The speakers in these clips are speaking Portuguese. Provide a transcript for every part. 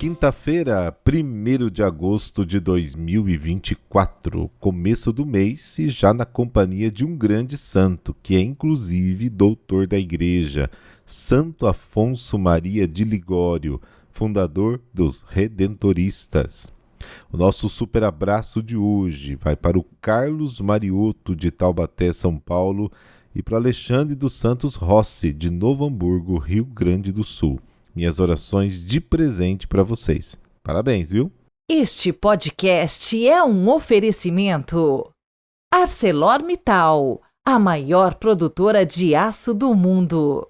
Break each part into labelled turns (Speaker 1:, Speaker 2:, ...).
Speaker 1: Quinta-feira, 1º de agosto de 2024, começo do mês e já na companhia de um grande santo, que é inclusive doutor da Igreja, Santo Afonso Maria de Ligório, fundador dos Redentoristas. O nosso super abraço de hoje vai para o Carlos Mariotto, de Taubaté, São Paulo, e para o Alexandre dos Santos Rossi, de Novo Hamburgo, Rio Grande do Sul. Minhas orações de presente para vocês. Parabéns, viu?
Speaker 2: Este podcast é um oferecimento. ArcelorMittal, a maior produtora de aço do mundo.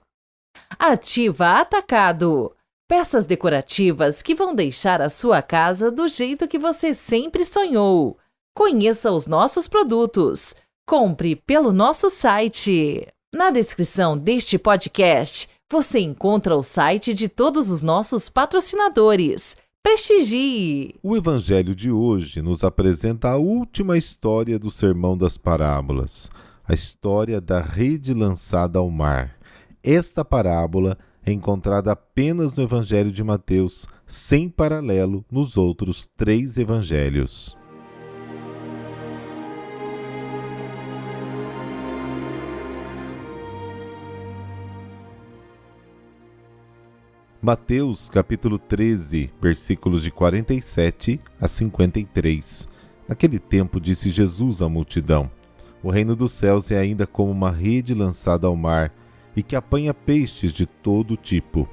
Speaker 2: Ativa Atacado, peças decorativas que vão deixar a sua casa do jeito que você sempre sonhou. Conheça os nossos produtos. Compre pelo nosso site. Na descrição deste podcast, você encontra o site de todos os nossos patrocinadores. Prestigie!
Speaker 1: O Evangelho de hoje nos apresenta a última história do Sermão das Parábolas, a história da rede lançada ao mar. Esta parábola é encontrada apenas no Evangelho de Mateus, sem paralelo nos outros 3 evangelhos. Mateus, capítulo 13, versículos de 47 a 53. Naquele tempo disse Jesus à multidão: O reino dos céus é ainda como uma rede lançada ao mar e que apanha peixes de todo tipo.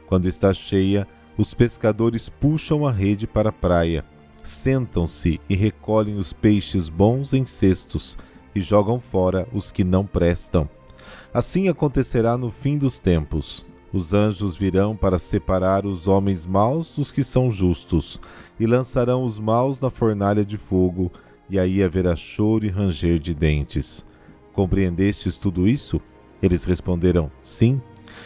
Speaker 1: Quando está cheia, os pescadores puxam a rede para a praia, sentam-se e recolhem os peixes bons em cestos e jogam fora os que não prestam. Assim acontecerá no fim dos tempos. Os anjos virão para separar os homens maus dos que são justos, e lançarão os maus na fornalha de fogo, e aí haverá choro e ranger de dentes. Compreendestes tudo isso? Eles responderam, sim.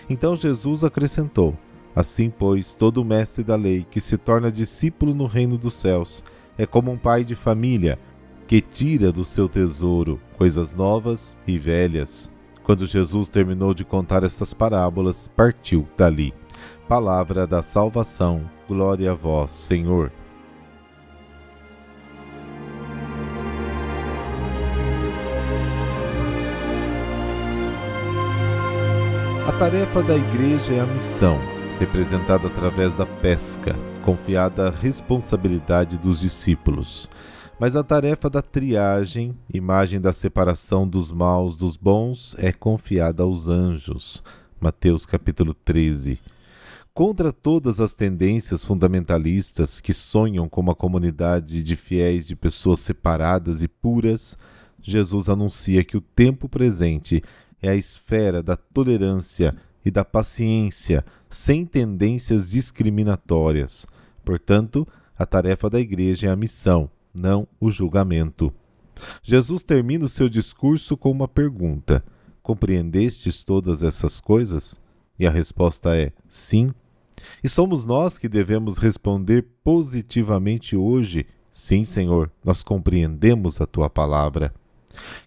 Speaker 1: Então Jesus acrescentou, assim, pois, todo mestre da lei que se torna discípulo no reino dos céus é como um pai de família, que tira do seu tesouro coisas novas e velhas. Quando Jesus terminou de contar estas parábolas, partiu dali. Palavra da salvação, glória a vós, Senhor. A tarefa da igreja é a missão, representada através da pesca, confiada à responsabilidade dos discípulos. Mas a tarefa da triagem, imagem da separação dos maus dos bons, é confiada aos anjos. Mateus capítulo 13. Contra todas as tendências fundamentalistas que sonham com uma comunidade de fiéis de pessoas separadas e puras, Jesus anuncia que o tempo presente é a esfera da tolerância e da paciência, sem tendências discriminatórias. Portanto, a tarefa da igreja é a missão, não o julgamento. Jesus termina o seu discurso com uma pergunta: compreendestes todas essas coisas? E a resposta é sim. E somos nós que devemos responder positivamente hoje: sim, Senhor, nós compreendemos a tua palavra.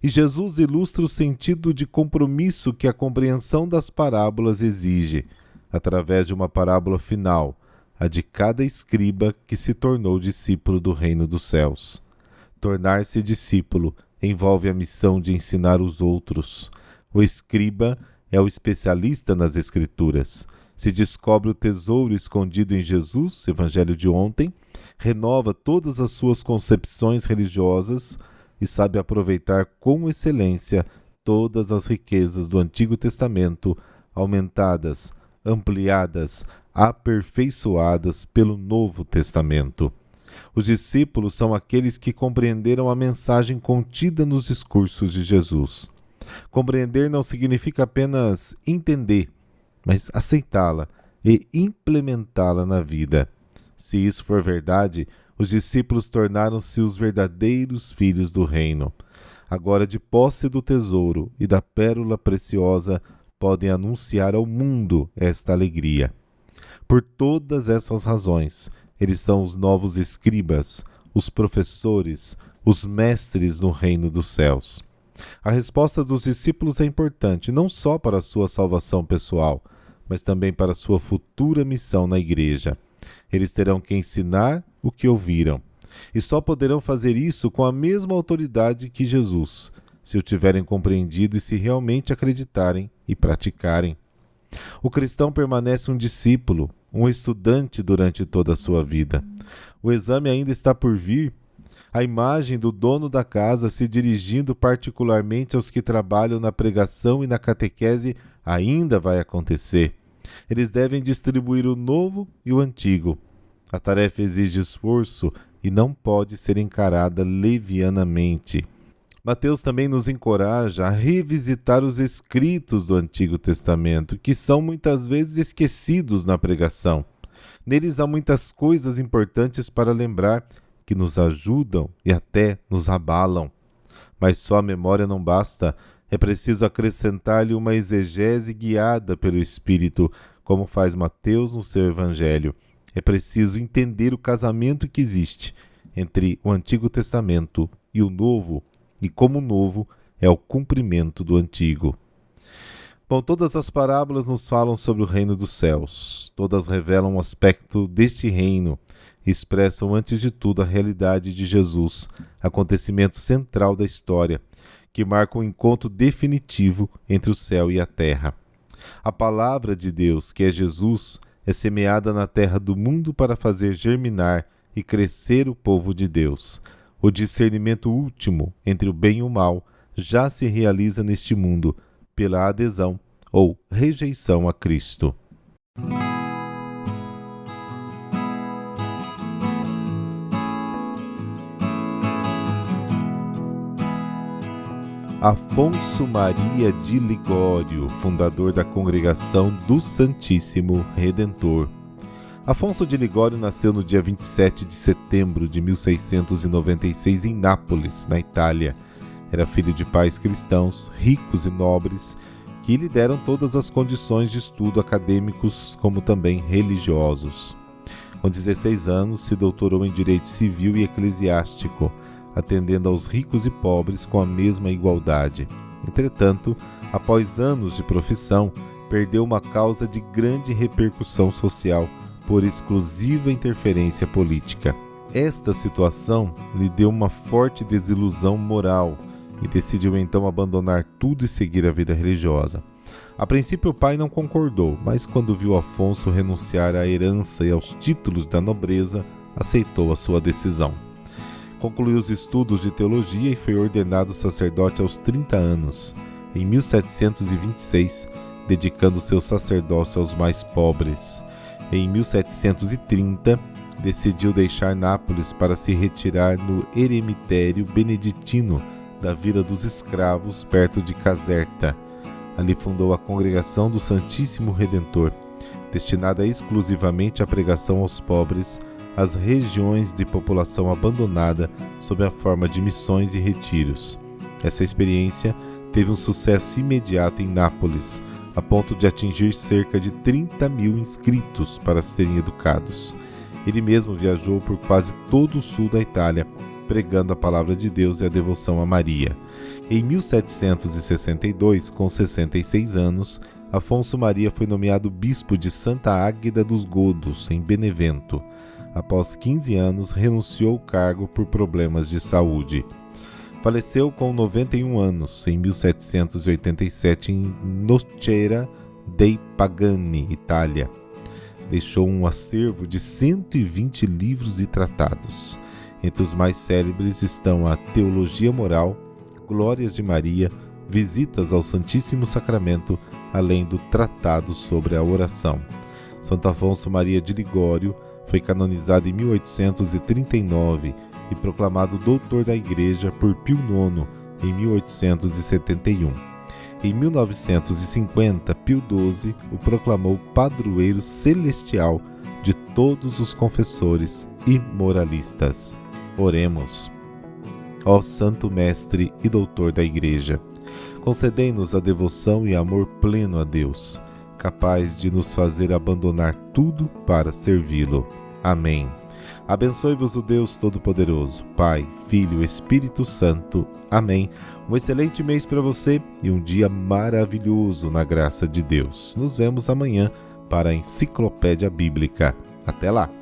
Speaker 1: E Jesus ilustra o sentido de compromisso que a compreensão das parábolas exige, através de uma parábola final, a de cada escriba que se tornou discípulo do reino dos céus. Tornar-se discípulo envolve a missão de ensinar os outros. O escriba é o especialista nas escrituras. Se descobre o tesouro escondido em Jesus, evangelho de ontem, renova todas as suas concepções religiosas e sabe aproveitar com excelência todas as riquezas do Antigo Testamento, aumentadas, ampliadas, aperfeiçoadas pelo Novo Testamento. Os discípulos são aqueles que compreenderam a mensagem contida nos discursos de Jesus. Compreender não significa apenas entender, mas aceitá-la e implementá-la na vida. Se isso for verdade, os discípulos tornaram-se os verdadeiros filhos do reino. Agora, de posse do tesouro e da pérola preciosa, podem anunciar ao mundo esta alegria. Por todas essas razões, eles são os novos escribas, os professores, os mestres no reino dos céus. A resposta dos discípulos é importante não só para a sua salvação pessoal, mas também para a sua futura missão na igreja. Eles terão que ensinar o que ouviram, e só poderão fazer isso com a mesma autoridade que Jesus, se o tiverem compreendido e se realmente acreditarem e praticarem. O cristão permanece um discípulo, um estudante durante toda a sua vida. O exame ainda está por vir. A imagem do dono da casa se dirigindo particularmente aos que trabalham na pregação e na catequese ainda vai acontecer. Eles devem distribuir o novo e o antigo. A tarefa exige esforço e não pode ser encarada levianamente. Mateus também nos encoraja a revisitar os escritos do Antigo Testamento, que são muitas vezes esquecidos na pregação. Neles há muitas coisas importantes para lembrar, que nos ajudam e até nos abalam. Mas só a memória não basta, é preciso acrescentar-lhe uma exegese guiada pelo Espírito, como faz Mateus no seu Evangelho. É preciso entender o casamento que existe entre o Antigo Testamento e o Novo, e como o Novo é o cumprimento do Antigo. Bom, todas as parábolas nos falam sobre o reino dos céus. Todas revelam um aspecto deste reino e expressam antes de tudo a realidade de Jesus, acontecimento central da história, que marca um encontro definitivo entre o céu e a terra. A palavra de Deus, que é Jesus, é semeada na terra do mundo para fazer germinar e crescer o povo de Deus. O discernimento último entre o bem e o mal já se realiza neste mundo pela adesão ou rejeição a Cristo. Afonso Maria de Ligório, fundador da Congregação do Santíssimo Redentor. Afonso de Ligório nasceu no dia 27 de setembro de 1696 em Nápoles, na Itália. Era filho de pais cristãos, ricos e nobres, que lhe deram todas as condições de estudo acadêmicos como também religiosos. Com 16 anos, se doutorou em Direito Civil e Eclesiástico, atendendo aos ricos e pobres com a mesma igualdade. Entretanto, após anos de profissão, perdeu uma causa de grande repercussão social por exclusiva interferência política. Esta situação lhe deu uma forte desilusão moral e decidiu então abandonar tudo e seguir a vida religiosa. A princípio o pai não concordou, mas quando viu Afonso renunciar à herança e aos títulos da nobreza, aceitou a sua decisão. Concluiu os estudos de teologia e foi ordenado sacerdote aos 30 anos, em 1726, dedicando seu sacerdócio aos mais pobres. Em 1730, decidiu deixar Nápoles para se retirar no eremitério beneditino da Vila dos Escravos, perto de Caserta. Ali fundou a Congregação do Santíssimo Redentor, destinada exclusivamente à pregação aos pobres, às regiões de população abandonada, sob a forma de missões e retiros. Essa experiência teve um sucesso imediato em Nápoles, a ponto de atingir cerca de 30 mil inscritos para serem educados. Ele mesmo viajou por quase todo o sul da Itália, pregando a palavra de Deus e a devoção a Maria. Em 1762, com 66 anos, Afonso Maria foi nomeado bispo de Santa Águeda dos Godos, em Benevento. Após 15 anos, renunciou ao cargo por problemas de saúde. Faleceu com 91 anos, em 1787, em Nocera dei Pagani, Itália. Deixou um acervo de 120 livros e tratados. Entre os mais célebres estão a Teologia Moral, Glórias de Maria, Visitas ao Santíssimo Sacramento, além do Tratado sobre a Oração. Santo Afonso Maria de Ligório foi canonizado em 1839 e proclamado doutor da Igreja por Pio IX em 1871. Em 1950, Pio XII o proclamou padroeiro celestial de todos os confessores e moralistas. Oremos. Ó Santo Mestre e Doutor da Igreja, concedei-nos a devoção e amor pleno a Deus, capaz de nos fazer abandonar tudo para servi-lo. Amém. Abençoe-vos o Deus Todo-Poderoso, Pai, Filho e Espírito Santo. Amém. Um excelente mês para você e um dia maravilhoso na graça de Deus. Nos vemos amanhã para a Enciclopédia Bíblica. Até lá!